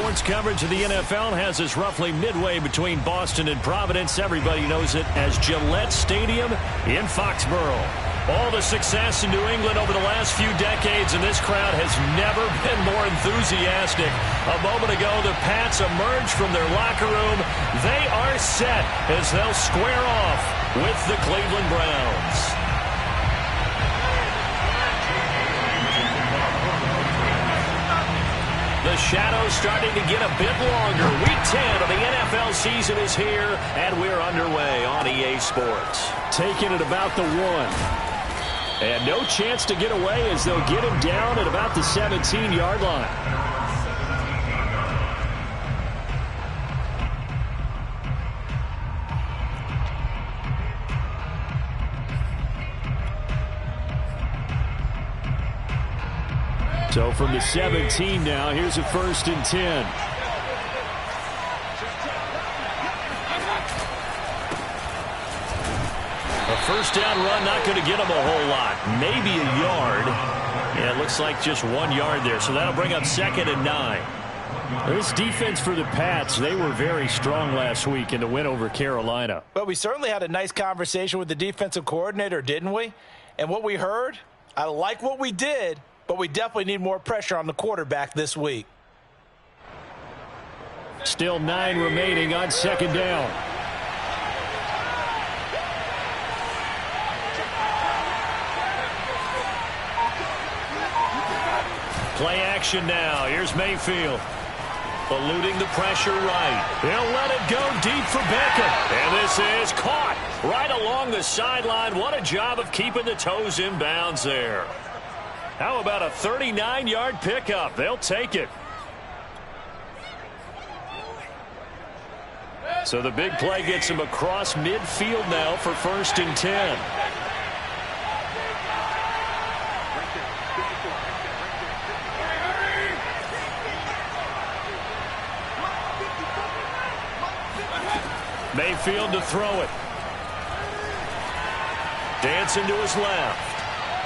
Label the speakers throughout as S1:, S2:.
S1: Sports coverage of the NFL has us roughly midway between Boston and Providence. Everybody knows it as Gillette Stadium in Foxborough. All the success in New England over the last few decades, and this crowd has never been more enthusiastic. A moment ago, the Pats emerged from their locker room. They are set as they'll square off with the Cleveland Browns. The shadow's starting to get a bit longer. Week 10 of the NFL season is here, and we're underway on EA Sports. Taking it about the 1. And no chance to get away as they'll get him down at about the 17-yard line. So from the 17 now, here's a 1st and 10. A first down run, not going to get him a whole lot. Maybe a yard. Yeah, it looks like just 1 yard there. So that'll bring up 2nd and 9. This defense for the Pats, they were very strong last week in the win over Carolina.
S2: But we certainly had a nice conversation with the defensive coordinator, didn't we? And what we heard, I like what we did, but we definitely need more pressure on the quarterback this week.
S1: Still 9 remaining on 2nd down. Play action now. Here's Mayfield. Eluding the pressure right. He'll let it go deep for Beckham. And this is caught right along the sideline. What a job of keeping the toes in bounds there. How about a 39-yard pickup? They'll take it. So the big play gets him across midfield now for 1st and 10. Mayfield to throw it. Dancing to his left.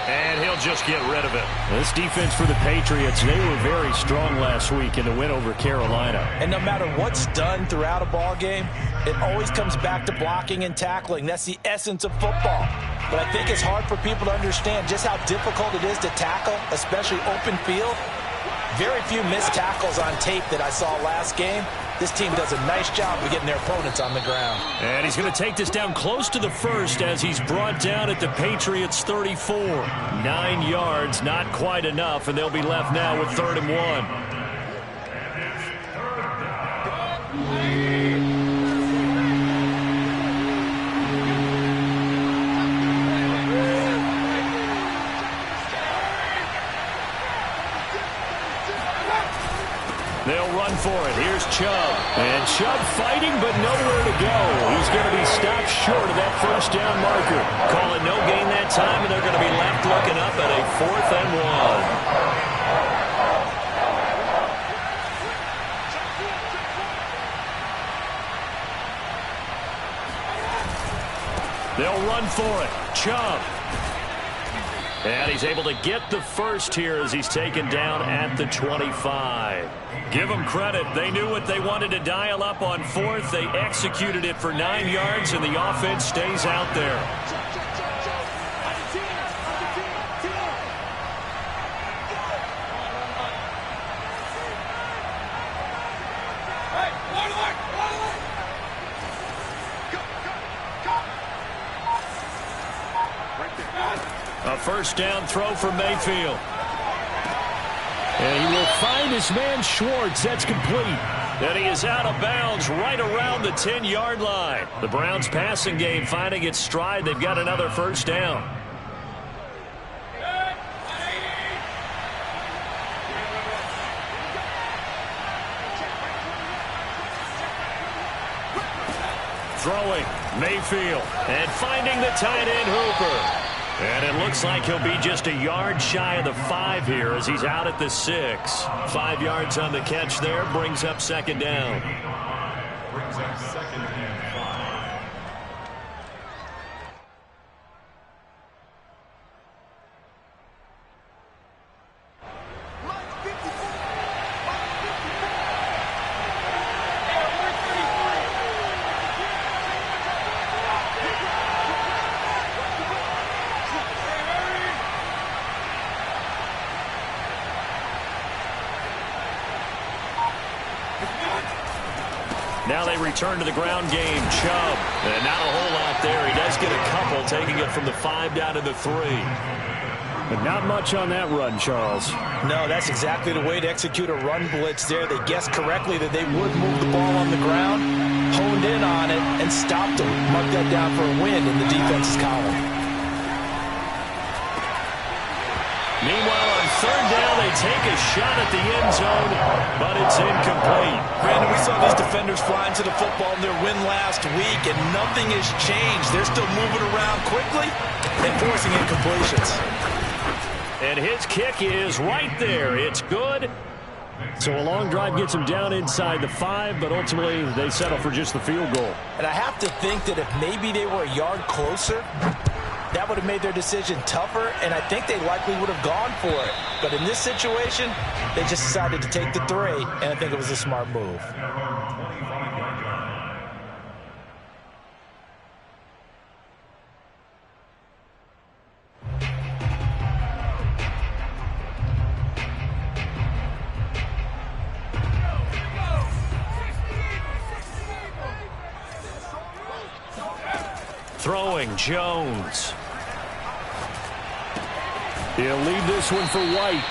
S1: And he'll just get rid of it. This defense for the Patriots, they were very strong last week in the win over Carolina.
S2: And no matter what's done throughout a ball game, it always comes back to blocking and tackling. That's the essence of football. But I think it's hard for people to understand just how difficult it is to tackle, especially open field. Very few missed tackles on tape that I saw last game. This team does a nice job of getting their opponents on the ground.
S1: And he's going to take this down close to the 1st as he's brought down at the Patriots' 34. 9 yards, not quite enough, and they'll be left now with 3rd and 1. They'll run for it. Here's Chubb. And Chubb fighting, but nowhere to go. He's going to be stopped short of that 1st down marker. Call it no gain that time, and they're going to be left looking up at a 4th and 1. They'll run for it. Chubb. And he's able to get the 1st here as he's taken down at the 25. Give them credit. They knew what they wanted to dial up on 4th. They executed it for 9 yards, and the offense stays out there. A 1st down throw for Mayfield. And he will find his man Schwartz. That's complete. And he is out of bounds right around the 10-yard line. The Browns passing game finding its stride. They've got another 1st down. Throwing Mayfield. And finding the tight end Hooper. And it looks like he'll be just a yard shy of the 5 here as he's out at the 6. 5 yards on the catch there, brings up 2nd down. Brings up 2nd and 5. Now they return to the ground game. Chubb. And not a whole lot there. He does get a couple, taking it from the 5 down to the 3.
S3: But not much on that run, Charles.
S2: No, that's exactly the way to execute a run blitz there. They guessed correctly that they would move the ball on the ground, honed in on it, and stopped them. Mark that down for a win in the defense's column.
S1: Meanwhile, on 3rd down, they take a shot at the end zone, but it's incomplete.
S2: Brandon, we saw these defenders flying to the football in their win last week, and nothing has changed. They're still moving around quickly and forcing incompletions.
S1: And his kick is right there. It's good.
S3: So a long drive gets them down inside the 5, but ultimately they settle for just the field goal.
S2: And I have to think that if maybe they were a yard closer, that would have made their decision tougher, and I think they likely would have gone for it. But in this situation, they just decided to take the 3, and I think it was a smart move.
S1: Throwing Jones.
S3: He'll leave this one for White.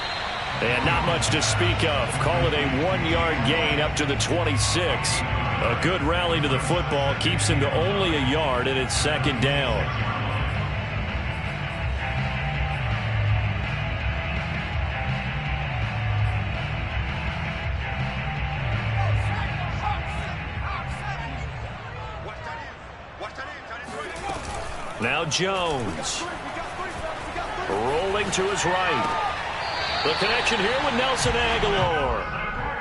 S1: And not much to speak of. Call it a 1-yard gain up to the 26. A good rally to the football keeps him to only a yard, and it's 2nd down. Now Jones. Rolling to his right. The connection here with Nelson Aguilar.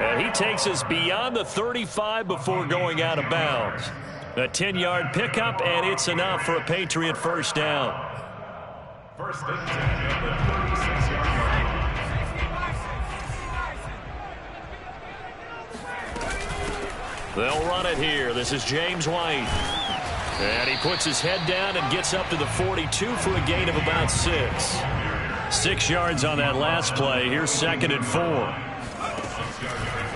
S1: And he takes us beyond the 35 before going out of bounds. A 10-yard pickup, and it's enough for a Patriot 1st down.
S4: First and 10 on the 36-yard line.
S1: They'll run it here. This is James White. And he puts his head down and gets up to the 42 for a gain of about 6. 6 yards on that last play. Here's 2nd and 4.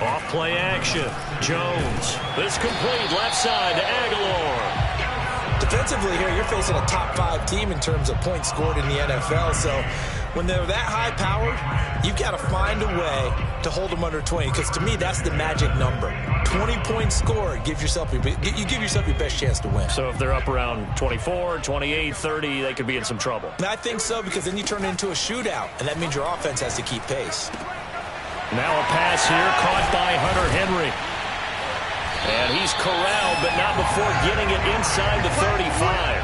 S1: Off play action. Jones. This complete left side to Aguilar.
S2: Defensively here, you're facing a top 5 team in terms of points scored in the NFL. So when they're that high-powered, you've got to find a way to hold them under 20. Because to me, that's the magic number. 20 points scored, you give yourself your best chance to win.
S1: So if they're up around 24, 28, 30, they could be in some trouble.
S2: And I think so, because then you turn it into a shootout, and that means your offense has to keep pace.
S1: Now a pass here caught by Hunter Henry. And he's corralled, but not before getting it inside the 35.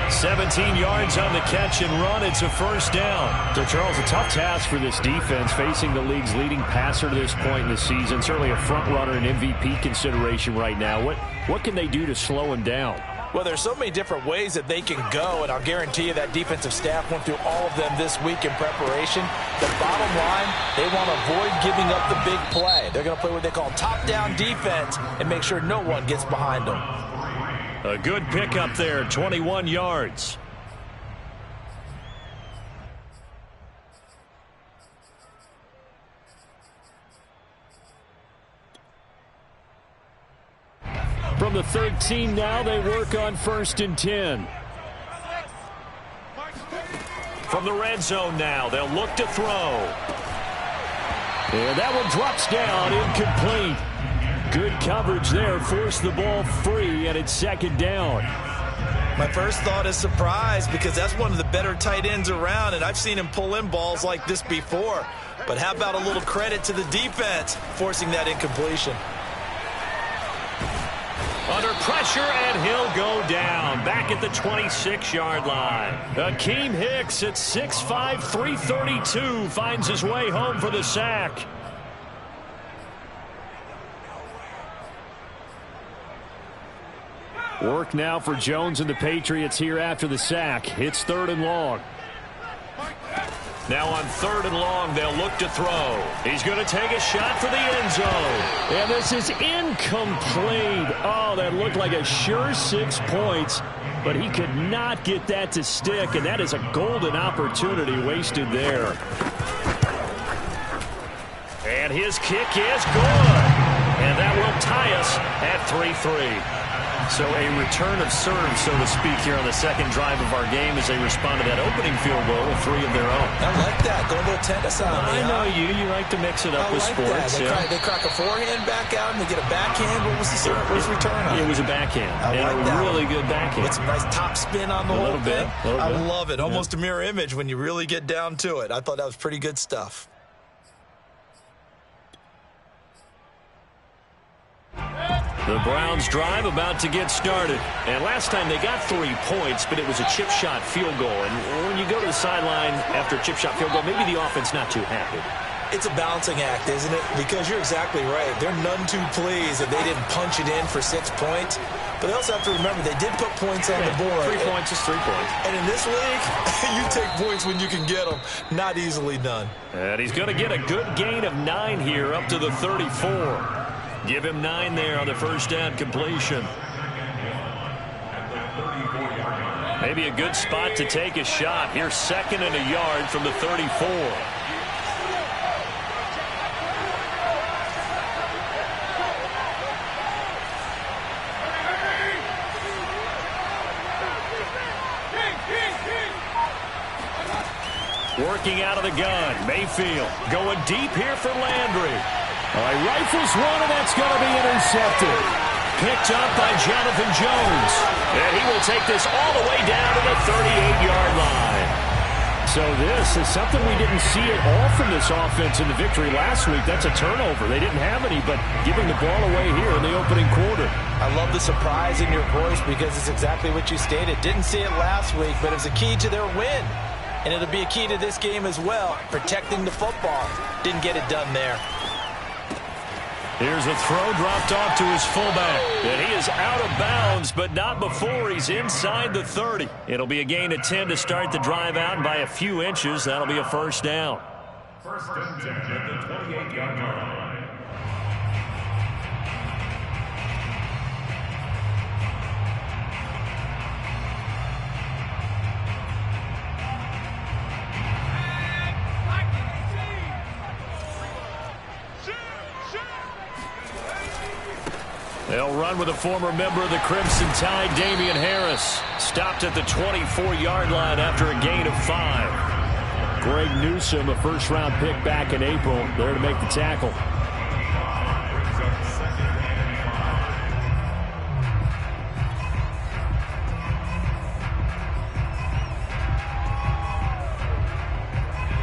S1: 17 yards on the catch and run. It's a 1st down.
S3: So, Charles, a tough task for this defense, facing the league's leading passer to this point in the season. Certainly a front runner and MVP consideration right now. What can they do to slow him down?
S2: Well, there's so many different ways that they can go, and I'll guarantee you that defensive staff went through all of them this week in preparation. The bottom line, they want to avoid giving up the big play. They're going to play what they call top-down defense and make sure no one gets behind them.
S1: A good pickup there, 21 yards.
S3: From the 13 now, they work on 1st and 10.
S1: From the red zone now, they'll look to throw.
S3: And that one drops down, incomplete. Good coverage there, forced the ball free, and it's 2nd down.
S2: My first thought is surprise, because that's one of the better tight ends around, and I've seen him pull in balls like this before. But how about a little credit to the defense forcing that incompletion?
S1: Under pressure, and he'll go down. Back at the 26-yard line. Akeem Hicks at 6'5", 332 finds his way home for the sack.
S3: Work now for Jones and the Patriots here after the sack. It's 3rd and long.
S1: Now on 3rd and long, they'll look to throw. He's going to take a shot for the end zone.
S3: And this is incomplete. Oh, that looked like a sure 6 points, but he could not get that to stick, and that is a golden opportunity wasted there.
S1: And his kick is good. And that will tie us at 3-3. So a return of serve, so to speak, here on the second drive of our game as they respond to that opening field goal with 3 of their own.
S2: I like that. Going to a tennis on me.
S1: I know you. You like to mix it up with sports.
S2: They crack a forehand back out and they get a backhand. What was the serve? What was the return on?
S1: It was a backhand.
S2: I like that.
S1: Really good backhand.
S2: With some nice top spin on the whole thing. I love it. Almost a mirror image when you really get down to it. I thought that was pretty good stuff.
S1: The Browns drive about to get started. And last time they got 3 points, but it was a chip shot field goal. And when you go to the sideline after a chip shot field goal, maybe the offense not too happy.
S2: It's a balancing act, isn't it? Because you're exactly right. They're none too pleased that they didn't punch it in for 6 points. But they also have to remember they did put points on the board.
S1: 3 points is 3 points.
S2: And in this league, you take points when you can get them. Not easily done.
S1: And he's going to get a good gain of 9 here up to the 34. Give him 9 there on the first down completion. Maybe a good spot to take a shot. Here's 2nd and a yard from the 34. Working out of the gun. Mayfield going deep here for Landry.
S3: All right, rifles one, and that's going to be intercepted.
S1: Picked up by Jonathan Jones. And he will take this all the way down to the 38-yard line.
S3: So this is something we didn't see at all from this offense in the victory last week. That's a turnover. They didn't have any, but giving the ball away here in the opening quarter.
S2: I love the surprise in your voice because it's exactly what you stated. Didn't see it last week, but it was a key to their win. And it'll be a key to this game as well, protecting the football. Didn't get it done there.
S1: Here's a throw dropped off to his fullback. And he is out of bounds, but not before he's inside the 30. It'll be a gain of 10 to start the drive out, and by a few inches, that'll be a first down.
S4: First and 10 at the 28-yard line.
S1: They'll run with a former member of the Crimson Tide, Damian Harris. Stopped at the 24-yard line after a gain of 5.
S3: Greg Newsome, a first-round pick back in April, there to make the tackle.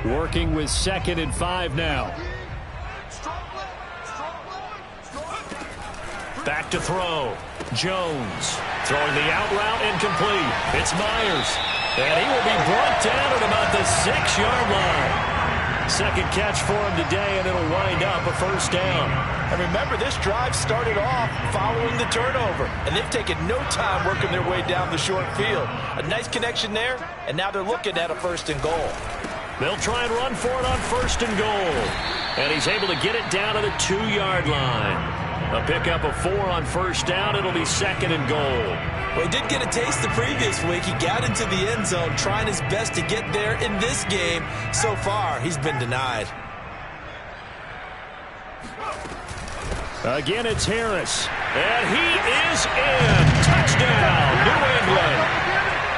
S3: Working with 2nd and 5 now.
S1: Back to throw. Jones throwing the out route incomplete. It's Myers. And he will be brought down at about the 6-yard line. Second catch for him today, and it'll wind up a first down.
S2: And remember, this drive started off following the turnover. And they've taken no time working their way down the short field. A nice connection there, and now they're looking at a 1st and goal.
S1: They'll try and run for it on 1st and goal. And he's able to get it down to the 2-yard line. A pickup of 4 on first down. It'll be 2nd and goal.
S2: Well, he did get a taste the previous week. He got into the end zone, trying his best to get there in this game. So far, he's been denied.
S3: Again, it's Harris.
S1: And he is in. Touchdown, New England.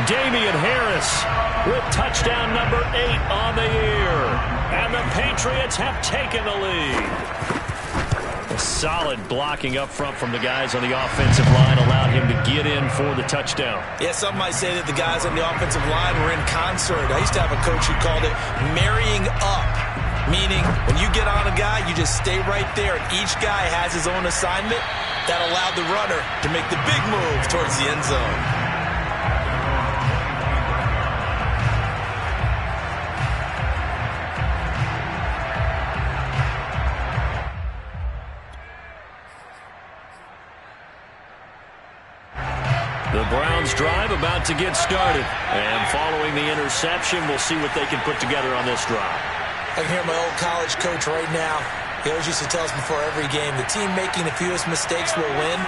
S1: Damian Harris with touchdown number 8 on the year. And the Patriots have taken the lead. A solid blocking up front from the guys on the offensive line allowed him to get in for the touchdown.
S2: Yeah, some might say that the guys on the offensive line were in concert. I used to have a coach who called it marrying up, meaning when you get on a guy, you just stay right there, and each guy has his own assignment. That allowed the runner to make the big move towards the end zone.
S1: The Browns drive about to get started. And following the interception, we'll see what they can put together on this drive.
S2: I can hear my old college coach right now. He always used to tell us before every game, the team making the fewest mistakes will win.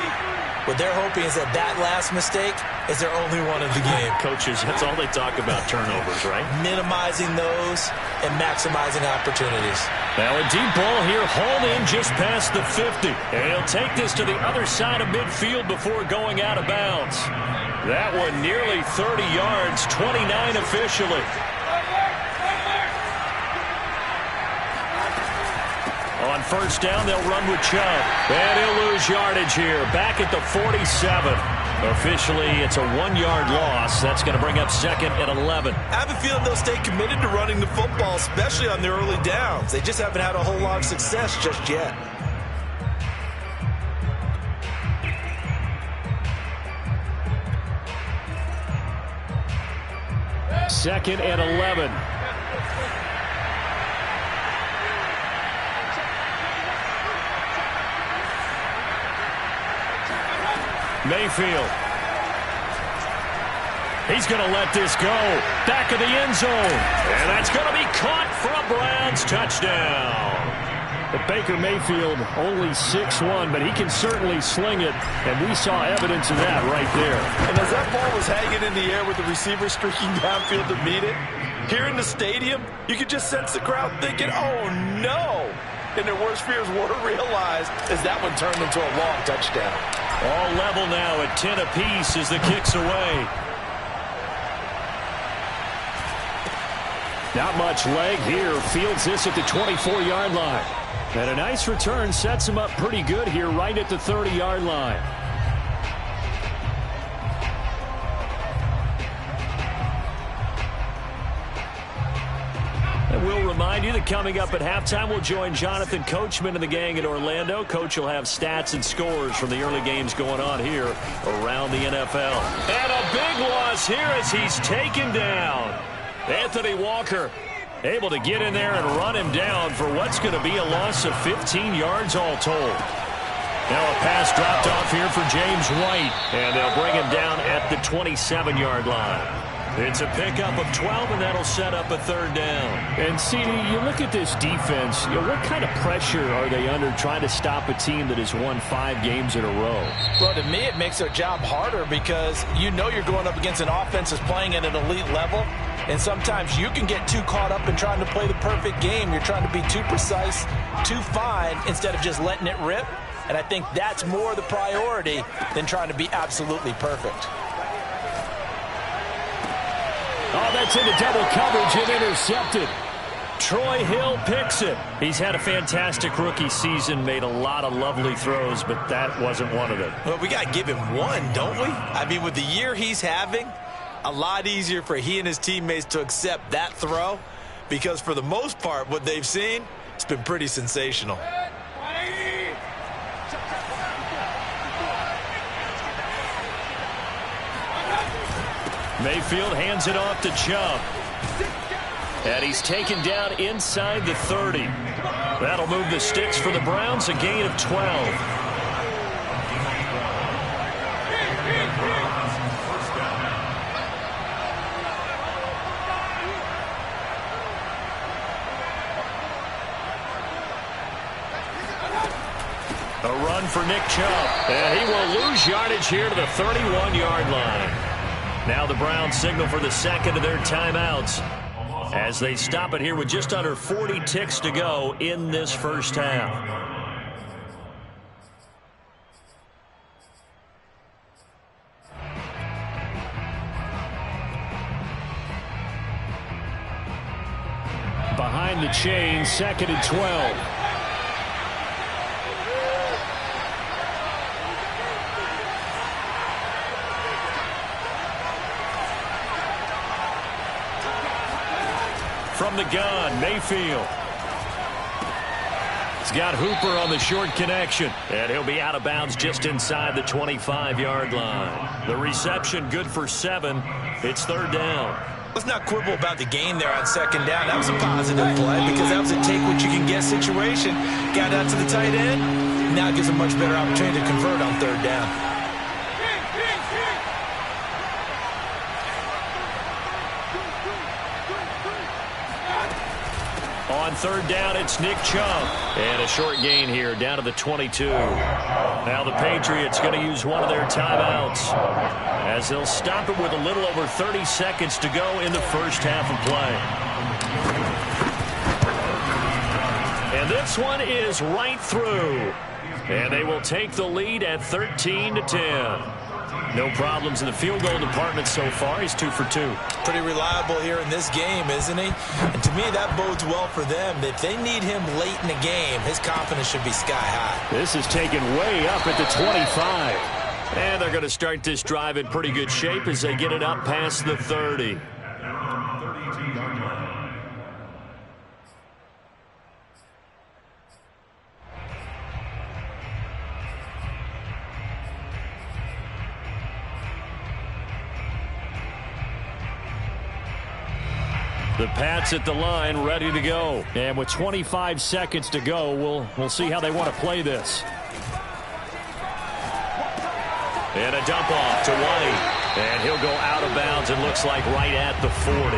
S2: What they're hoping is that that last mistake is their only one of the game.
S1: Coaches, that's all they talk about, turnovers, right?
S2: Minimizing those and maximizing opportunities.
S3: Now a deep ball here, hauled in just past the 50. And he'll take this to the other side of midfield before going out of bounds. That one nearly 30 yards, 29 officially. On first down, they'll run with Chubb. And he'll lose yardage here, back at the 47. Officially, it's a 1-yard loss. That's going to bring up second and 11.
S2: I have a feeling they'll stay committed to running the football, especially on the early downs. They just haven't had a whole lot of success just yet.
S3: Second and 11. Mayfield. He's going to let this go. Back of the end zone. And that's going to be caught for a Browns touchdown. But Baker Mayfield only 6'1", but he can certainly sling it. And we saw evidence of that right there.
S2: And as that ball was hanging in the air with the receiver streaking downfield to meet it, here in the stadium, you could just sense the crowd thinking, oh no. And their worst fears were realized as that one turned into a long touchdown.
S3: All level now at 10 apiece as the kick's away. Not much leg here. Fields this at the 24-yard line. And a nice return sets him up pretty good here right at the 30-yard line. And we'll remind you that coming up at halftime, we'll join Jonathan Coachman and the gang in Orlando. Coach will have stats and scores from the early games going on here around the NFL. And a big loss here as he's taken down. Anthony Walker able to get in there and run him down for what's going to be a loss of 15 yards all told. Now a pass dropped off here for James White, and they'll bring him down at the 27-yard line. It's a pickup of 12, and that'll set up a third down. And, CD, you look at this defense, what kind of pressure are they under trying to stop a team that has won 5 games in a row?
S2: Well, to me, it makes their job harder because you know you're going up against an offense that's playing at an elite level, and sometimes you can get too caught up in trying to play the perfect game. You're trying to be too precise, too fine, instead of just letting it rip. And I think that's more the priority than trying to be absolutely perfect.
S3: Oh, that's into double coverage and intercepted. Troy Hill picks it. He's had a fantastic rookie season, made a lot of lovely throws, but that wasn't one of them.
S2: Well, we got to give him one, don't we? I mean, with the year he's having, a lot easier for he and his teammates to accept that throw because for the most part, what they've seen, it's been pretty sensational.
S3: Mayfield hands it off to Chubb. And he's taken down inside the 30. That'll move the sticks for the Browns, a gain of 12. A run for Nick Chubb. And he will lose yardage here to the 31-yard line. Now the Browns signal for the second of their timeouts as they stop it here with just under 40 ticks to go in this first half. Behind the chain, second and 12. From the gun, Mayfield. He's got Hooper on the short connection, and he'll be out of bounds just inside the 25-yard line. The reception good for 7. It's third down.
S2: Let's not quibble about the gain there on second down. That was a positive play because that was a take-what-you-can-get situation. Got out to the tight end. Now it gives a much better opportunity to convert on third down.
S1: On third down, it's Nick Chubb. And a short gain here down to the 22. Now the Patriots going to use one of their timeouts as they'll stop it with a little over 30 seconds to go in the first half of play. And this one is right through. And they will take the lead at 13-10. No problems in the field goal department so far. He's 2 for 2.
S2: Pretty reliable here in this game, isn't he? And to me, that bodes well for them. If they need him late in the game, his confidence should be sky high.
S1: This is taken way up at the 25. And they're going to start this drive in pretty good shape as they get it up past the 30. The Pats at the line, ready to go. And with 25 seconds to go, we'll see how they want to play this. And a dump off to White. And he'll go out of bounds, it looks like right at the 40.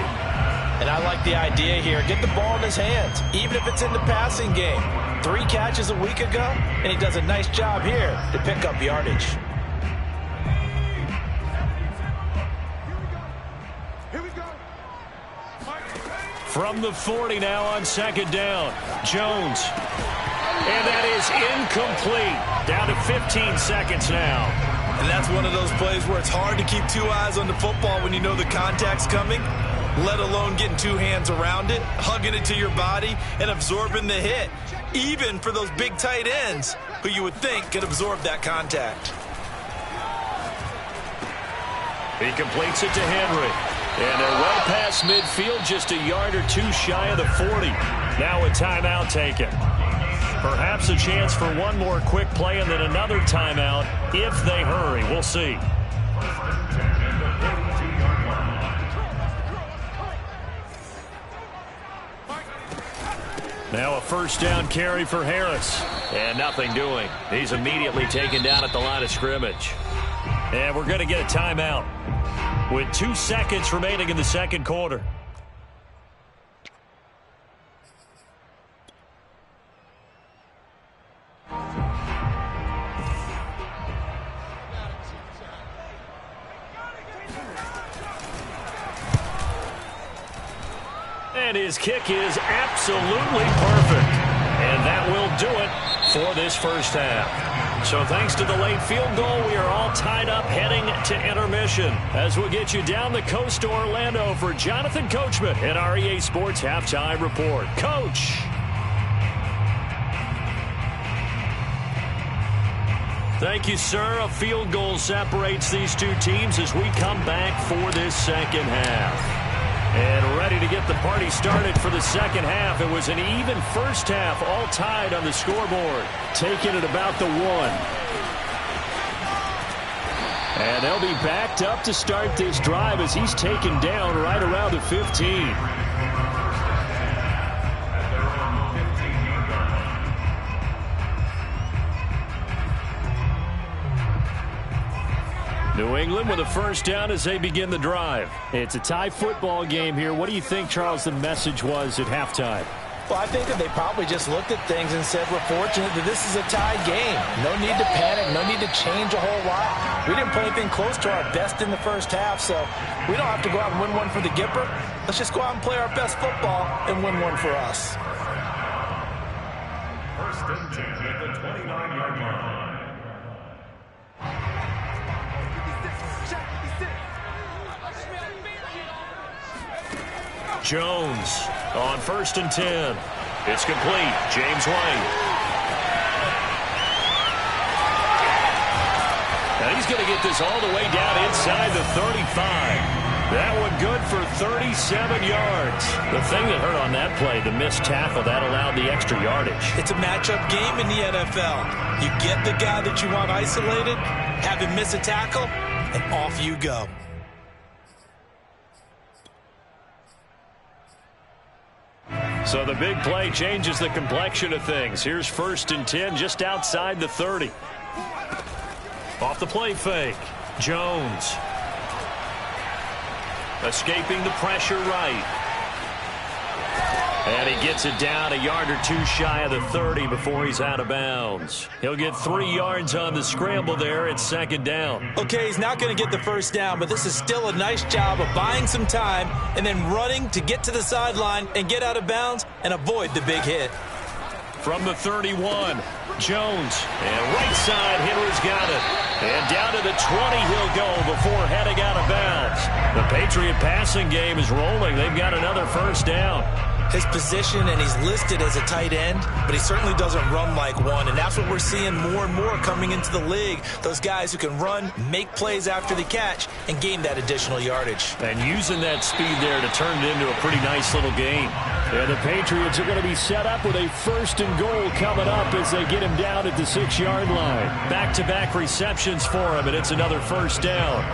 S2: And I like the idea here. Get the ball in his hands, even if it's in the passing game. 3 catches a week ago, and he does a nice job here to pick up yardage.
S1: From the 40 now on second down. Jones. And that is incomplete. Down to 15 seconds now.
S2: And that's one of those plays where it's hard to keep 2 eyes on the football when you know the contact's coming, let alone getting 2 hands around it, hugging it to your body, and absorbing the hit. Even for those big tight ends who you would think could absorb that contact.
S1: He completes it to Henry. And they're well past midfield, just a yard or 2 shy of the 40. Now a timeout taken. Perhaps a chance for one more quick play and then another timeout if they hurry. We'll see. Now a first down carry for Harris. And nothing doing. He's immediately taken down at the line of scrimmage. And we're going to get a timeout with 2 seconds remaining in the second quarter. And his kick is absolutely perfect. And that will do it for this first half. So thanks to the late field goal, we are all tied up heading to intermission as we'll get you down the coast to Orlando for Jonathan Coachman in our EA Sports Halftime Report. Coach. Thank you, sir. A field goal separates these 2 teams as we come back for this second half. And ready to get the party started for the second half. It was an even first half, all tied on the scoreboard. Taken at about the 1. And they'll be backed up to start this drive as he's taken down right around the 15. New England with a first down as they begin the drive. It's a tie football game here. What do you think, Charles, the message was at halftime?
S2: Well, I think that they probably just looked at things and said, we're fortunate that this is a tie game. No need to panic, no need to change a whole lot. We didn't play anything close to our best in the first half, so we don't have to go out and win one for the Gipper. Let's just go out and play our best football and win one for us.
S4: First and 10 at the 29-yard line.
S1: Jones on first and 10. It's complete. James White. And he's going to get this all the way down inside the 35. That one good for 37 yards. The thing that hurt on that play, the missed tackle, that allowed the extra yardage.
S2: It's a matchup game in the NFL. You get the guy that you want isolated, have him miss a tackle, and off you go.
S1: So the big play changes the complexion of things. Here's first and 10 just outside the 30. Off the play fake. Jones. Escaping the pressure right. And he gets it down a yard or two shy of the 30 before he's out of bounds. He'll get 3 yards on the scramble there. It's second down.
S2: Okay, he's not going to get the first down, but this is still a nice job of buying some time and then running to get to the sideline and get out of bounds and avoid the big hit.
S1: From the 31, Jones. And right side, Hitrow's got it. And down to the 20 he'll go before heading out of bounds. The Patriot passing game is rolling. They've got another first down.
S2: His position, and he's listed as a tight end, but he certainly doesn't run like one, and that's what we're seeing more and more coming into the league. Those guys who can run, make plays after the catch, and gain that additional yardage.
S1: And using that speed there to turn it into a pretty nice little game. And the Patriots are going to be set up with a first and goal coming up as they get him down at the 6-yard line. Back-to-back receptions for him, and it's another first down.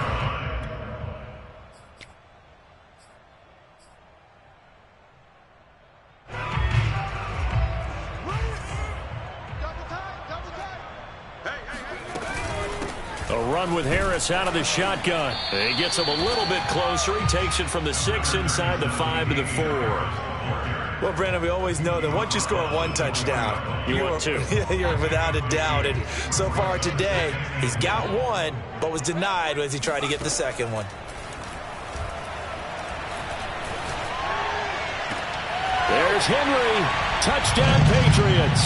S1: A run with Harris out of the shotgun. He gets him a little bit closer. He takes it from the 6 inside the 5 to the 4.
S2: Well, Brandon, we always know that once you score one touchdown,
S1: you're 2.
S2: You're without a doubt. And so far today, he's got one, but was denied as he tried to get the second one.
S1: There's Henry. Touchdown, Patriots.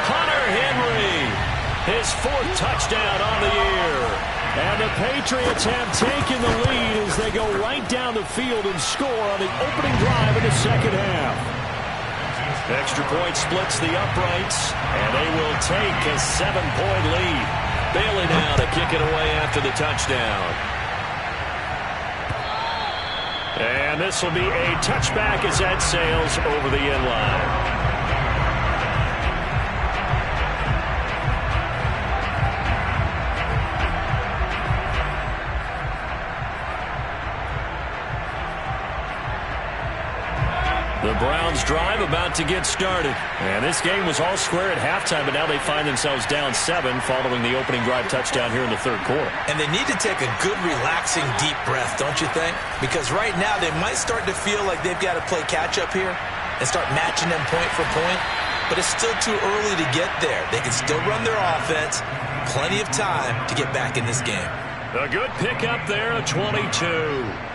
S1: Hunter Henry. His 4th touchdown on the year. And the Patriots have taken the lead as they go right down the field and score on the opening drive in the second half. Extra point splits the uprights, and they will take a 7-point lead. Bailey now to kick it away after the touchdown. And this will be a touchback as that sails over the end line. The Browns drive about to get started. And this game was all square at halftime, but now they find themselves down 7 following the opening drive touchdown here in the 3rd quarter.
S2: And they need to take a good, relaxing, deep breath, don't you think? Because right now they might start to feel like they've got to play catch-up here and start matching them point for point. But it's still too early to get there. They can still run their offense. Plenty of time to get back in this game.
S1: A good pickup there, a 22.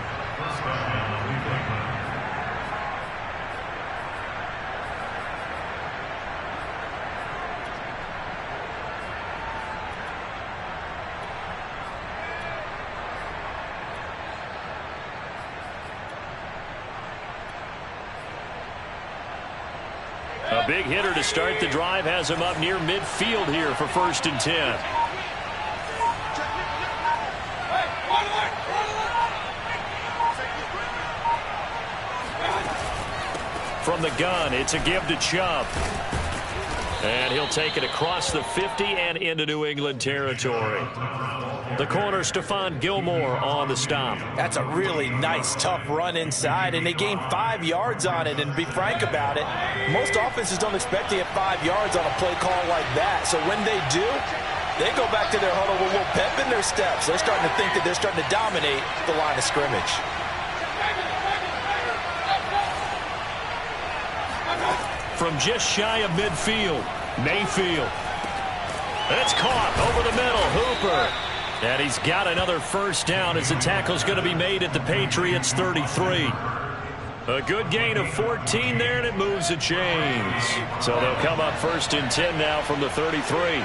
S1: A big hitter to start the drive has him up near midfield here for 1st and 10. From the gun, it's a give to Chubb. And he'll take it across the 50 and into New England territory. The corner, Stephon Gilmore on the stop.
S2: That's a really nice, tough run inside, and they gained 5 yards on it. And to be frank about it, most offenses don't expect to get 5 yards on a play call like that. So when they do, they go back to their huddle with a little pep in their steps. They're starting to think that they're starting to dominate the line of scrimmage.
S1: From just shy of midfield, Mayfield. It's caught over the middle, Hooper. And he's got another first down as the tackle's going to be made at the Patriots' 33. A good gain of 14 there, and it moves the chains. So they'll come up 1st and 10 now from the 33.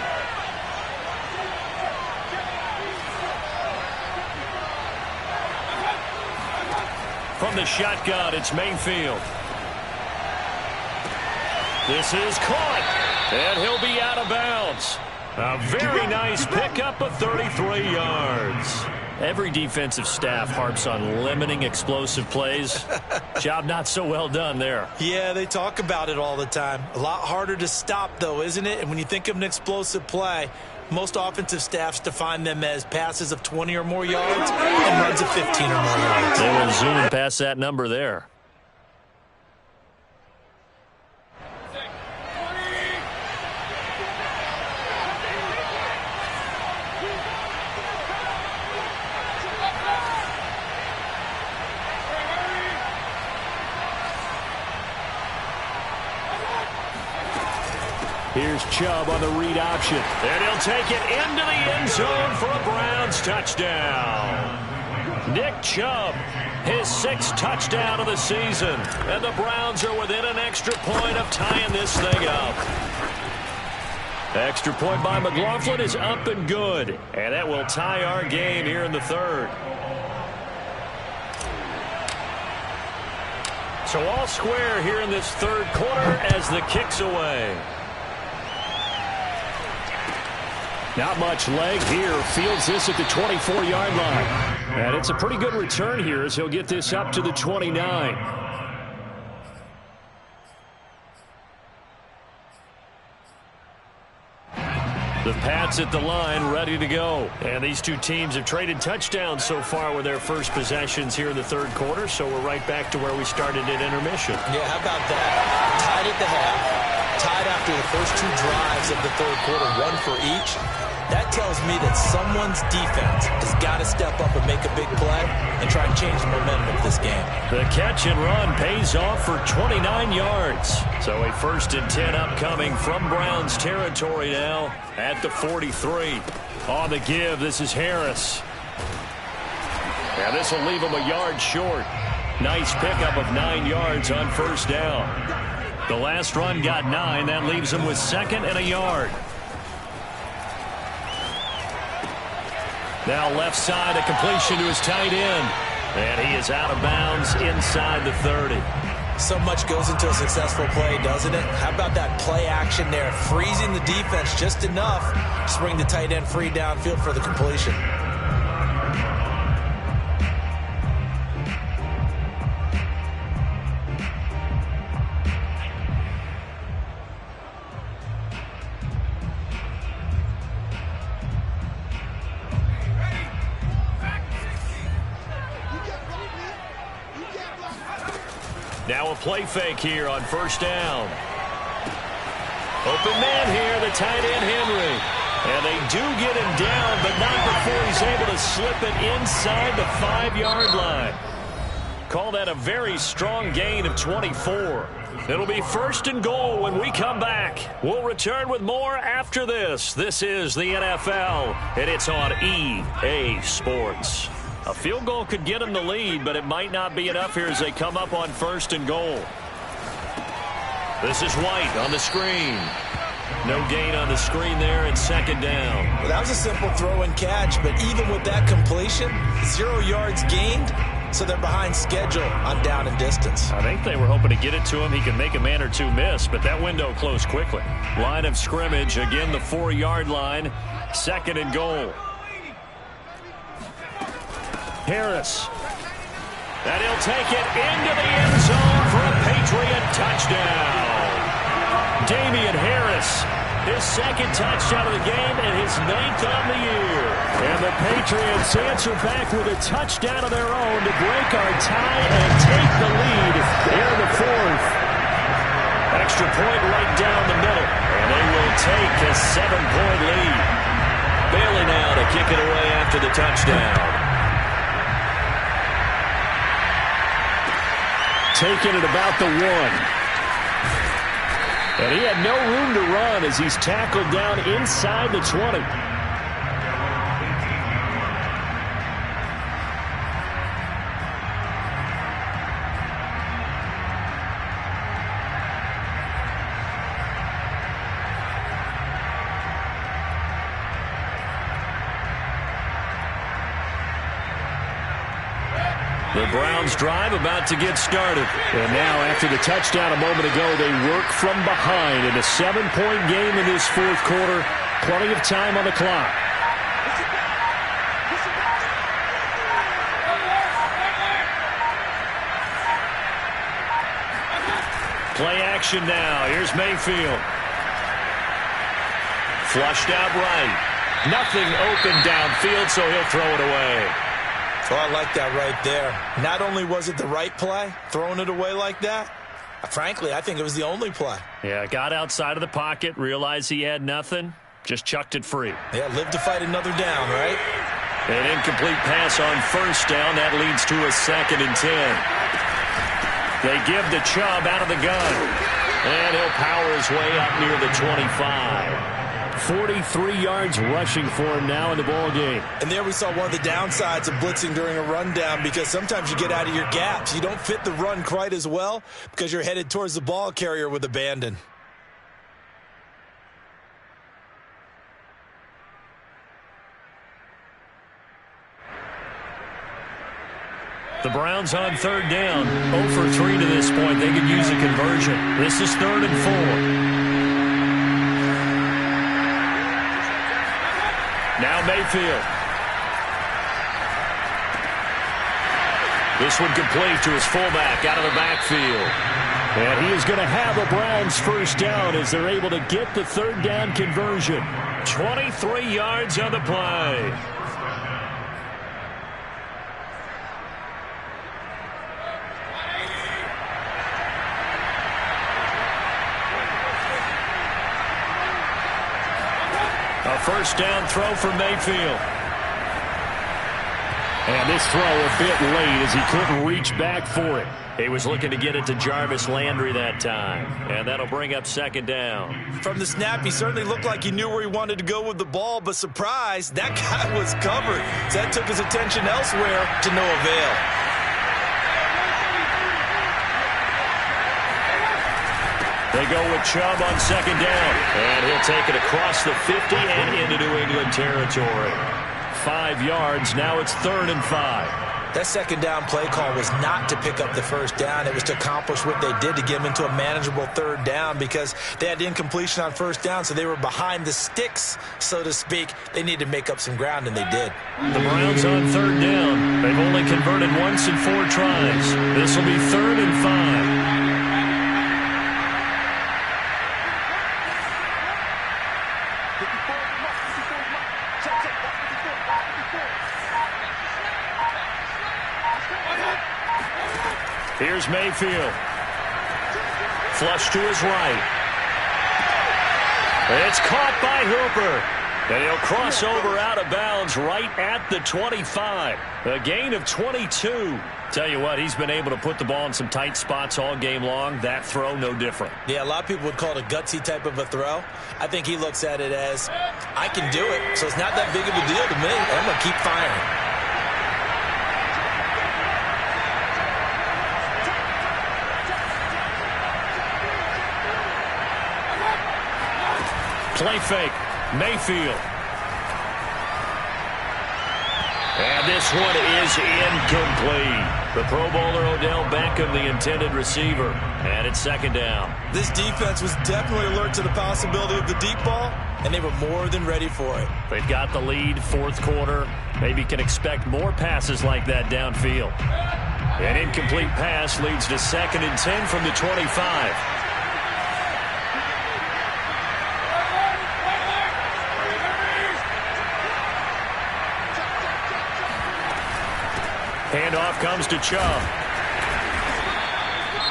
S1: From the shotgun, it's Mayfield. This is caught, and he'll be out of bounds. A very nice pickup of 33 yards. Every defensive staff harps on limiting explosive plays. Job not so well done there.
S2: Yeah, they talk about it all the time. A lot harder to stop, though, isn't it? And when you think of an explosive play, most offensive staffs define them as passes of 20 or more yards and runs of 15 or more yards.
S1: They will zoom past that number there. Here's Chubb on the read option. And he'll take it into the end zone for a Browns touchdown. Nick Chubb, his 6th touchdown of the season. And the Browns are within an extra point of tying this thing up. Extra point by McLaughlin is up and good. And that will tie our game here in the 3rd. So all square here in this 3rd quarter as the kick's away. Not much leg here. Fields this at the 24-yard line. And it's a pretty good return here as he'll get this up to the 29. The Pats at the line, ready to go. And these two teams have traded touchdowns so far with their first possessions here in the 3rd quarter, so we're right back to where we started at intermission.
S2: Yeah, how about that? Tied at the half, tied after the first 2 drives of the 3rd quarter, 1 for each. That tells me that someone's defense has got to step up and make a big play and try and change the momentum of this game.
S1: The catch and run pays off for 29 yards. So a 1st and 10 upcoming from Browns territory now at the 43. On the give, this is Harris. And this will leave him a yard short. Nice pickup of 9 yards on 1st down. The last run got 9. That leaves him with 2nd and a yard. Now left side, a completion to his tight end. And he is out of bounds inside the 30.
S2: So much goes into a successful play, doesn't it? How about that play action there? Freezing the defense just enough to bring the tight end free downfield for the completion.
S1: Now a play fake here on 1st down. Open man here, the tight end Henry. And they do get him down, but not before he's able to slip it inside the 5-yard line. Call that a very strong gain of 24. It'll be 1st and goal when we come back. We'll return with more after this. This is the NFL, and it's on EA Sports. A field goal could get them the lead, but it might not be enough here as they come up on 1st and goal. This is White on the screen. No gain on the screen there, and 2nd down.
S2: Well, that was a simple throw and catch, but even with that completion, 0 yards gained, so they're behind schedule on down and distance.
S1: I think they were hoping to get it to him. He could make a man or 2 miss, but that window closed quickly. Line of scrimmage, again the 4-yard line, 2nd and goal. Harris. And he'll take it into the end zone for a Patriot touchdown. Damian Harris, his 2nd touchdown of the game and his 9th on the year. And the Patriots answer back with a touchdown of their own to break our tie and take the lead here in the 4th. Extra point right down the middle. And they will take a 7-point lead. Bailey now to kick it away after the touchdown. Taking it about the 1. And he had no room to run as he's tackled down inside the 20. The Browns drive about to get started. And now after the touchdown a moment ago, they work from behind in a 7-point game in this 4th quarter. Plenty of time on the clock. Play action now. Here's Mayfield. Flushed out right. Nothing open downfield, so he'll throw it away.
S2: Oh, I like that right there. Not only was it the right play, throwing it away like that, frankly, I think it was the only play.
S1: Yeah, got outside of the pocket, realized he had nothing, just chucked it free.
S2: Yeah, live to fight another down, right?
S1: An incomplete pass on 1st down. That leads to a 2nd and 10. They give the Chubb out of the gun. And he'll power his way up near the 25. 43 yards rushing for him now in the ball game.
S2: And there we saw one of the downsides of blitzing during a rundown, because sometimes you get out of your gaps. You don't fit the run quite as well because you're headed towards the ball carrier with abandon.
S1: The Browns on third down. 0 for 3 to this point. They could use a conversion. This is 3rd and 4. Now Mayfield. This one complete to his fullback out of the backfield. And he is going to have a Browns first down as they're able to get the 3rd down conversion. 23 yards on the play. A first down throw for Mayfield. And this throw a bit late as he couldn't reach back for it. He was looking to get it to Jarvis Landry that time. And that'll bring up 2nd down.
S2: From the snap, he certainly looked like he knew where he wanted to go with the ball, but surprise, that guy was covered. So that took his attention elsewhere to no avail.
S1: They go with Chubb on 2nd down. And he'll take it across the 50 and into New England territory. 5 yards. Now it's 3rd and 5.
S2: That 2nd down play call was not to pick up the first down. It was to accomplish what they did to get them into a manageable 3rd down, because they had incompletion on 1st down, so they were behind the sticks, so to speak. They needed to make up some ground, and they did.
S1: The Browns on 3rd down. They've only converted once in 4 tries. This will be 3rd and 5. Here's Mayfield. Flush to his right. It's caught by Hooper. And he'll cross over out of bounds right at the 25. A gain of 22. Tell you what, he's been able to put the ball in some tight spots all game long. That throw, no different.
S2: Yeah, a lot of people would call it a gutsy type of a throw. I think he looks at it as, I can do it, so it's not that big of a deal to me. I'm going to keep firing.
S1: Play fake. Mayfield. And this one is incomplete. The Pro Bowler Odell Beckham, the intended receiver. And it's 2nd down.
S2: This defense was definitely alert to the possibility of the deep ball, and they were more than ready for it.
S1: They've got the lead, 4th quarter. Maybe can expect more passes like that downfield. An incomplete pass leads to 2nd and 10 from the 25. Handoff comes to Chubb.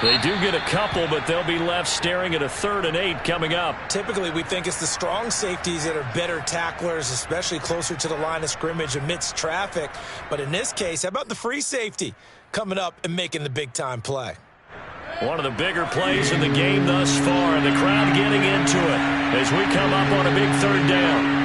S1: They do get a couple, but they'll be left staring at a 3rd and 8 coming up.
S2: Typically, we think it's the strong safeties that are better tacklers, especially closer to the line of scrimmage amidst traffic. But in this case, how about the free safety coming up and making the big-time play?
S1: One of the bigger plays in the game thus far, and the crowd getting into it as we come up on a big 3rd down.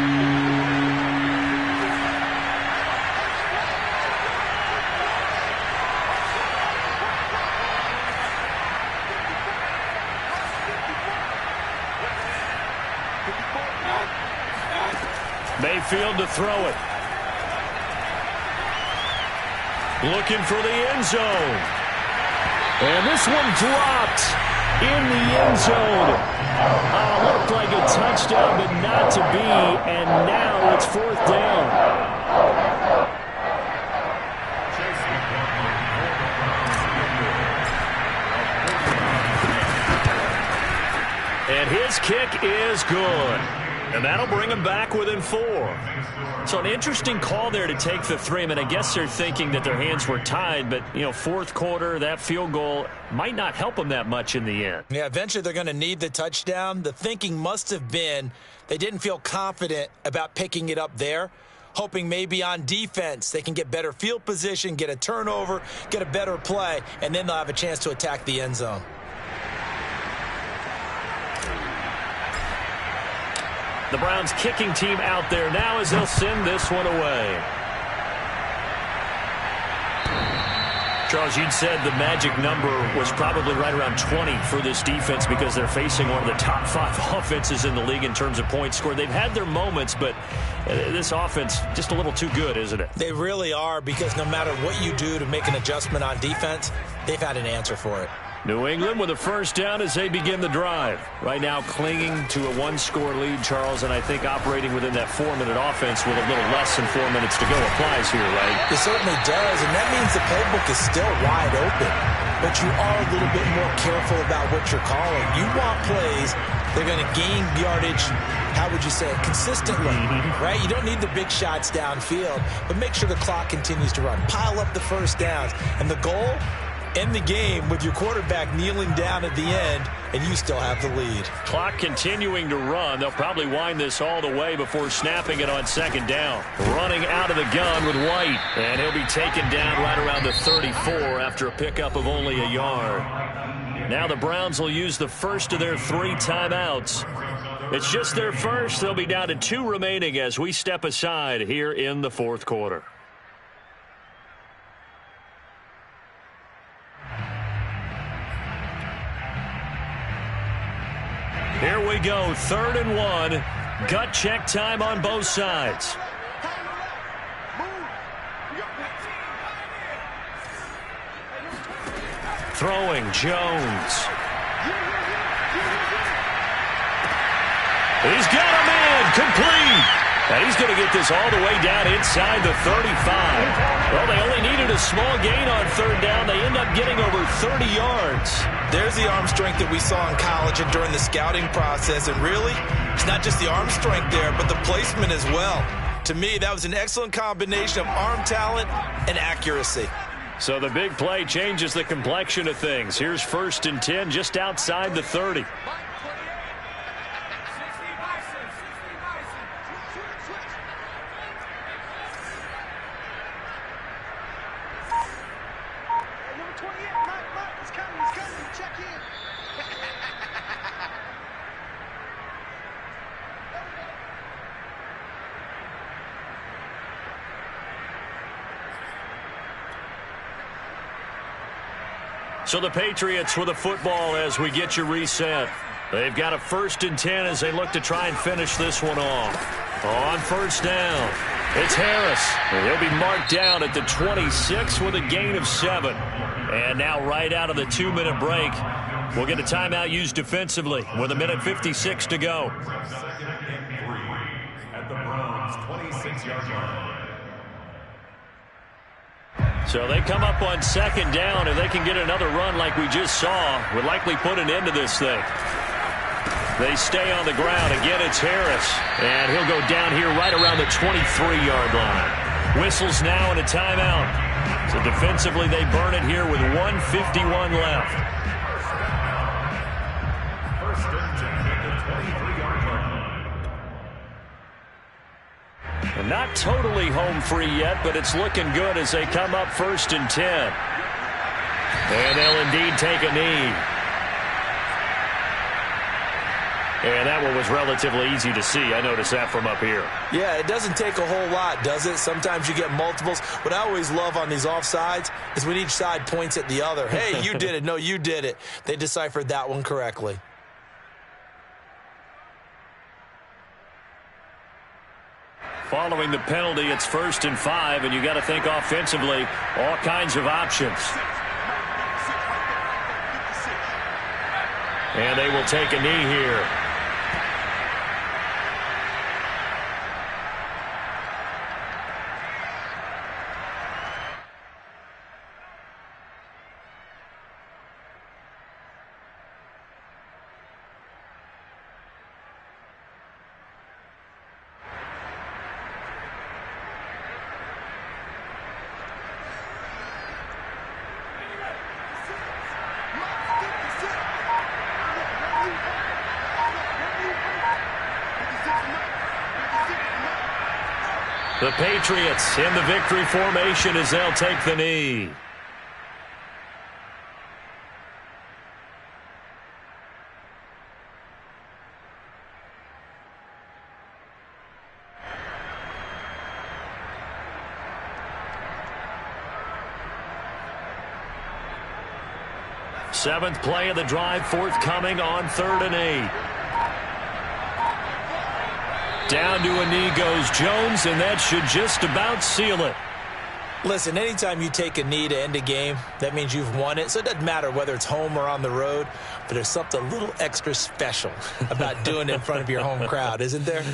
S1: Mayfield to throw it. Looking for the end zone. And this one dropped in the end zone. Looked like a touchdown, but not to be. And now it's 4th down. And his kick is good. And that'll bring him back within 4. So an interesting call there to take the 3. I mean, I guess they're thinking that their hands were tied, but, 4th quarter, that field goal might not help them that much in the end.
S2: Yeah, eventually they're going to need the touchdown. The thinking must have been they didn't feel confident about picking it up there, hoping maybe on defense they can get better field position, get a turnover, get a better play, and then they'll have a chance to attack the end zone.
S1: The Browns kicking team out there now as they'll send this one away. Charles, you'd said the magic number was probably right around 20 for this defense because they're facing one of the top 5 offenses in the league in terms of points scored. They've had their moments, but this offense just a little too good, isn't it?
S2: They really are, because no matter what you do to make an adjustment on defense, they've had an answer for it.
S1: New England with a first down as they begin the drive. Right now clinging to a 1-score lead, Charles, and I think operating within that 4-minute offense with a little less than 4 minutes to go applies here, right?
S2: It certainly does, and that means the playbook is still wide open. But you are a little bit more careful about what you're calling. You want plays they're going to gain yardage, how would you say it, consistently, right? You don't need the big shots downfield, but make sure the clock continues to run. Pile up the first downs, and the goal, end the game with your quarterback kneeling down at the end, and you still have the lead. Clock continuing to run. They'll probably wind this all the way before snapping it on second down. Running out of the gun with White, and he'll be taken down right around the 34 after a pickup of only a yard. Now the Browns will use the first of their 3 timeouts. It's just their first. They'll be down to 2 remaining as we step aside here in the fourth quarter. Here we go, 3rd and 1. Gut check time on both sides. Throwing, Jones. He's got a man, complete. And he's going to get this all the way down inside the 35. Well, they only needed a small gain on 3rd down. They end up getting over 30 yards. There's the arm strength that we saw in college and during the scouting process. And really, it's not just the arm strength there, but the placement as well. To me, that was an excellent combination of arm talent and accuracy. So the big play changes the complexion of things. Here's 1st and 10 just outside the 30. So the Patriots with a football as we get you reset. They've got a 1st and 10 as they look to try and finish this one off. On 1st down, it's Harris. He'll be marked down at the 26 with a gain of 7. And now right out of the 2-minute break, we'll get a timeout used defensively with 1:56 to go.
S4: 2nd and 3 at the Browns' 26-yard line.
S1: So they come up on 2nd down, and they can get another run like we just saw. Would likely put an end to this thing. They stay on the ground. Again, it's Harris. And he'll go down here right around the 23-yard line. Whistles now and a timeout. So defensively, they burn it here with 1:51 left.
S4: 1st and 10 at the 23-yard line.
S1: And not totally home free yet, but it's looking good as they come up 1st and 10. And they'll indeed take a knee. And that one was relatively easy to see. I noticed that from up here. Yeah, it doesn't take a whole lot, does it? Sometimes you get multiples. What I always love on these offsides is when each side points at the other. Hey, you did it. No, you did it. They deciphered that one correctly. Following the penalty, it's 1st and 5, and you got to think offensively, all kinds of options. And they will take a knee here. The Patriots in the victory formation as they'll take the knee. Seventh play of the drive forthcoming on 3rd and 8. Down to a knee goes Jones, and that should just about seal it.
S2: Listen, anytime you take a knee to end a game, that means you've won it. So it doesn't matter whether it's home or on the road, but there's something a little extra special about doing it in front of your home crowd, isn't there?